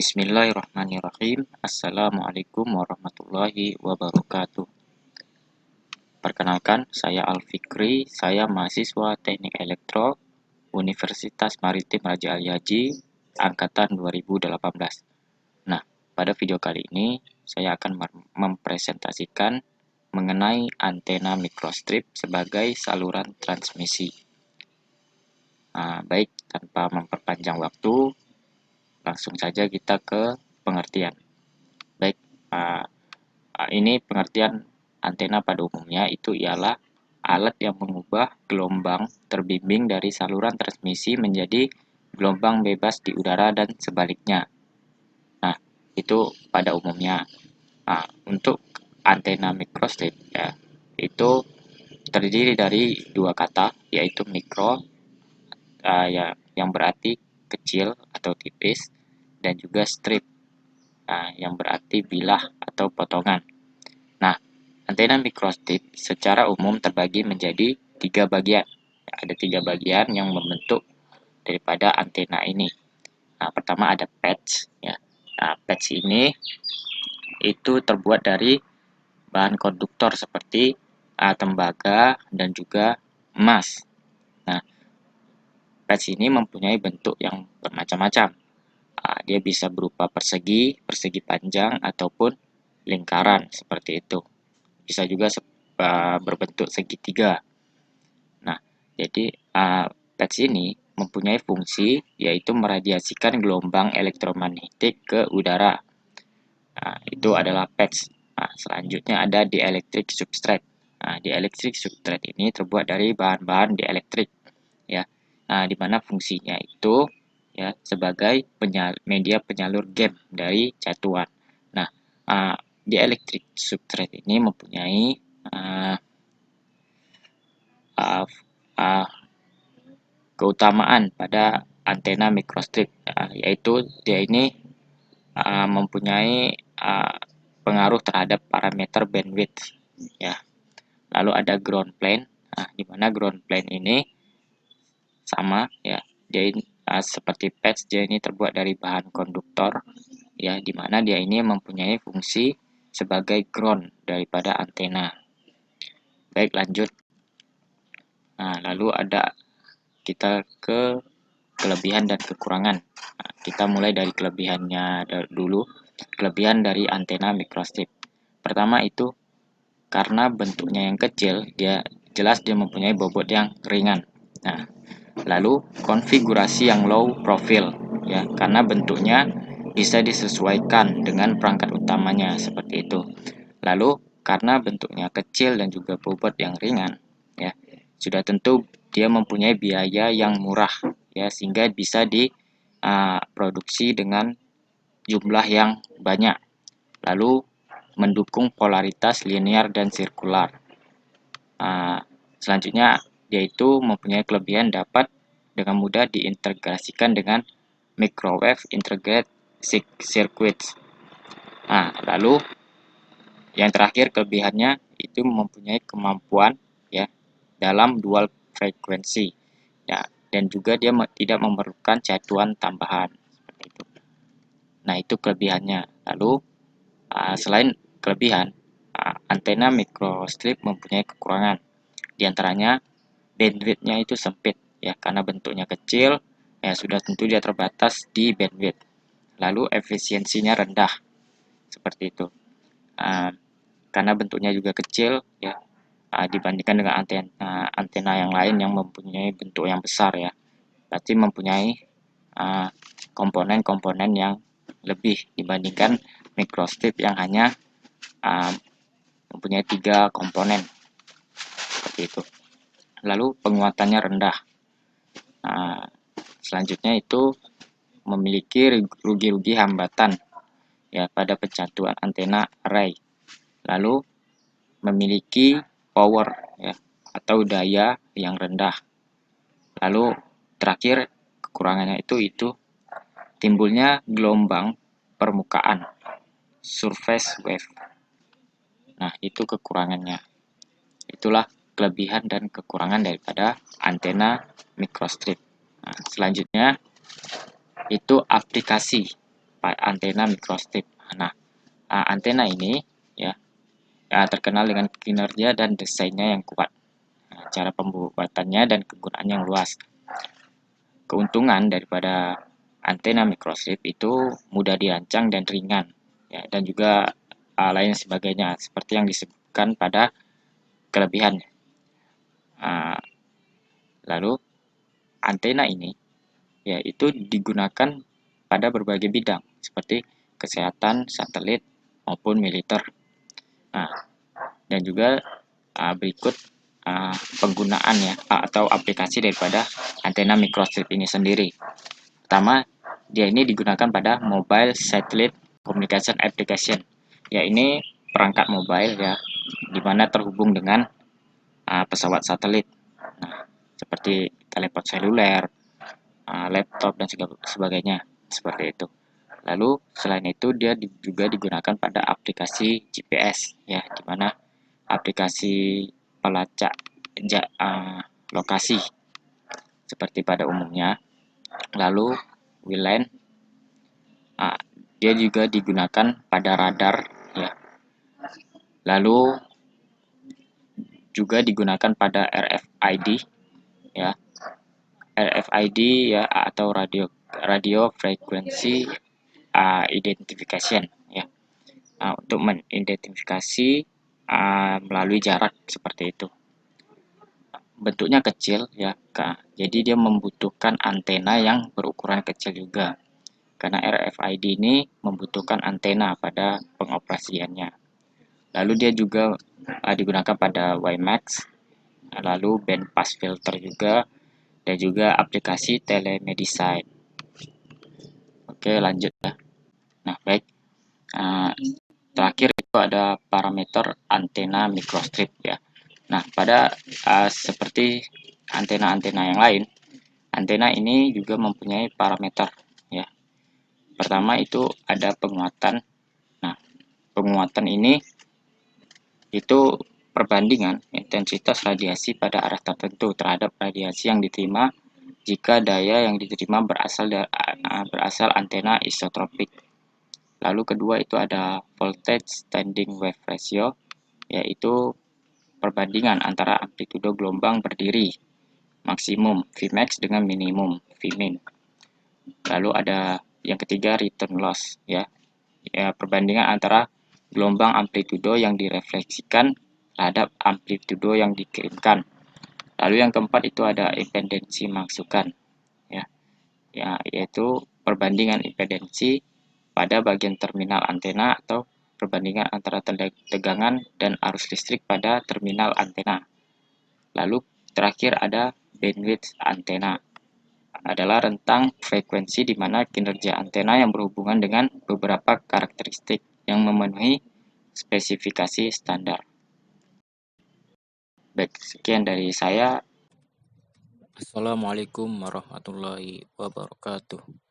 Bismillahirrahmanirrahim. Assalamualaikum warahmatullahi wabarakatuh. Perkenalkan, saya Al-Fikri. Saya mahasiswa Teknik Elektro Universitas Maritim Raja Ali Haji Angkatan 2018. Nah, pada video kali ini saya akan mempresentasikan mengenai antena microstrip sebagai saluran transmisi. Baik, tanpa memperpanjang waktu, langsung saja kita ke pengertian. Baik, ini pengertian antena pada umumnya itu ialah alat yang mengubah gelombang terbimbing dari saluran transmisi menjadi gelombang bebas di udara dan sebaliknya. Nah, itu pada umumnya. Untuk antena microstrip ya, itu terdiri dari dua kata, yaitu mikro yang berarti kecil atau tipis, dan juga strip yang berarti bilah atau potongan. Nah, antena microstrip secara umum terbagi menjadi tiga bagian. Ada tiga bagian yang membentuk daripada antena ini. Pertama ada patch. Ya. Patch ini itu terbuat dari bahan konduktor seperti tembaga dan juga emas. Nah, patch ini mempunyai bentuk yang bermacam-macam. Dia bisa berupa persegi, persegi panjang, ataupun lingkaran seperti itu. Bisa juga berbentuk segitiga. Nah, jadi patch ini mempunyai fungsi yaitu meradiasikan gelombang elektromagnetik ke udara. Itu adalah patch. Selanjutnya ada dielectric substrate. Dielectric substrate ini terbuat dari bahan-bahan dielektrik, ya. Di mana fungsinya itu ya sebagai media penyalur game dari catuan. Nah, dielectric substrate ini mempunyai keutamaan pada antena microstrip, yaitu dia ini mempunyai pengaruh terhadap parameter bandwidth, ya. Lalu ada ground plane, di mana ground plane ini sama, ya. Dia ini, seperti patch, dia ini terbuat dari bahan konduktor, ya, di mana dia ini mempunyai fungsi sebagai ground daripada antena. Baik, lanjut. Lalu ada kita ke kelebihan dan kekurangan. Kita mulai dari kelebihannya dulu. Kelebihan dari antena microstrip. Pertama itu karena bentuknya yang kecil, dia mempunyai bobot yang ringan. Lalu konfigurasi yang low profile, ya, karena bentuknya bisa disesuaikan dengan perangkat utamanya seperti itu. Lalu karena bentuknya kecil dan juga bobot yang ringan, ya, sudah tentu dia mempunyai biaya yang murah, ya, sehingga bisa diproduksi dengan jumlah yang banyak. Lalu mendukung polaritas linear dan sirkular. Selanjutnya yaitu mempunyai kelebihan dapat dengan mudah diintegrasikan dengan microwave integrated circuits. Lalu yang terakhir kelebihannya itu mempunyai kemampuan, ya, dalam dual frekuensi, ya, dan juga dia tidak memerlukan catuan tambahan seperti itu. Nah, itu kelebihannya. Lalu selain kelebihan, antena microstrip mempunyai kekurangan. Di antaranya bandwidth-nya itu sempit, ya, karena bentuknya kecil, ya sudah tentu dia terbatas di bandwidth. Lalu efisiensinya rendah, seperti itu. Karena bentuknya juga kecil, ya, dibandingkan dengan antena yang lain yang mempunyai bentuk yang besar, ya, berarti mempunyai komponen-komponen yang lebih dibandingkan microstrip yang hanya mempunyai 3 komponen seperti itu. Lalu penguatannya rendah. Selanjutnya itu memiliki rugi-rugi hambatan, ya, pada pencatuan antena array. Lalu memiliki power, ya, atau daya yang rendah. Lalu terakhir kekurangannya itu timbulnya gelombang permukaan, surface wave. Nah, itu kekurangannya. Itulah kelebihan dan kekurangan daripada antena microstrip. Selanjutnya itu aplikasi. antena microstrip. Nah, antena ini ya, terkenal dengan kinerja dan desainnya yang kuat, cara pembuatannya dan kegunaannya yang luas. Keuntungan daripada antena microstrip itu mudah dirancang dan ringan, ya, dan juga lain sebagainya seperti yang disebutkan pada kelebihan. Uh, Lalu antena ini yaitu digunakan pada berbagai bidang seperti kesehatan, satelit maupun militer. Nah, dan juga berikut penggunaan ya atau aplikasi daripada antena microstrip ini sendiri. Pertama, dia ini digunakan pada mobile satellite communication application. Ya, ini perangkat mobile ya, di mana terhubung dengan pesawat satelit. Nah, seperti telepon seluler, laptop dan sebagainya, seperti itu. Lalu selain itu dia juga digunakan pada aplikasi GPS ya, di mana aplikasi pelacak lokasi seperti pada umumnya. Lalu WLAN, dia juga digunakan pada radar ya. Lalu juga digunakan pada RFID ya. RFID ya atau radio frequency identification ya. Untuk mengidentifikasi melalui jarak seperti itu. Bentuknya kecil ya, jadi dia membutuhkan antena yang berukuran kecil juga. Karena RFID ini membutuhkan antena pada pengoperasiannya. Lalu dia juga digunakan pada WiMAX, lalu band pass filter juga, dan juga aplikasi telemedicine. Oke, lanjut ya. Nah, baik. Terakhir itu ada parameter antena microstrip ya. Nah, pada seperti antena-antena yang lain, antena ini juga mempunyai parameter ya. Pertama itu ada penguatan. Nah, penguatan ini itu perbandingan intensitas radiasi pada arah tertentu terhadap radiasi yang diterima jika daya yang diterima berasal antena isotropik. Lalu kedua itu ada voltage standing wave ratio, yaitu perbandingan antara amplitudo gelombang berdiri maksimum Vmax dengan minimum Vmin. Lalu ada yang ketiga return loss ya, perbandingan antara gelombang amplitudo yang direfleksikan terhadap amplitudo yang dikirimkan. Lalu yang keempat itu ada impedensi masukan ya, yaitu perbandingan impedensi pada bagian terminal antena atau perbandingan antara tegangan dan arus listrik pada terminal antena. Lalu terakhir ada bandwidth antena, adalah rentang frekuensi di mana kinerja antena yang berhubungan dengan beberapa karakteristik yang memenuhi spesifikasi standar. Baik, sekian dari saya. Assalamualaikum warahmatullahi wabarakatuh.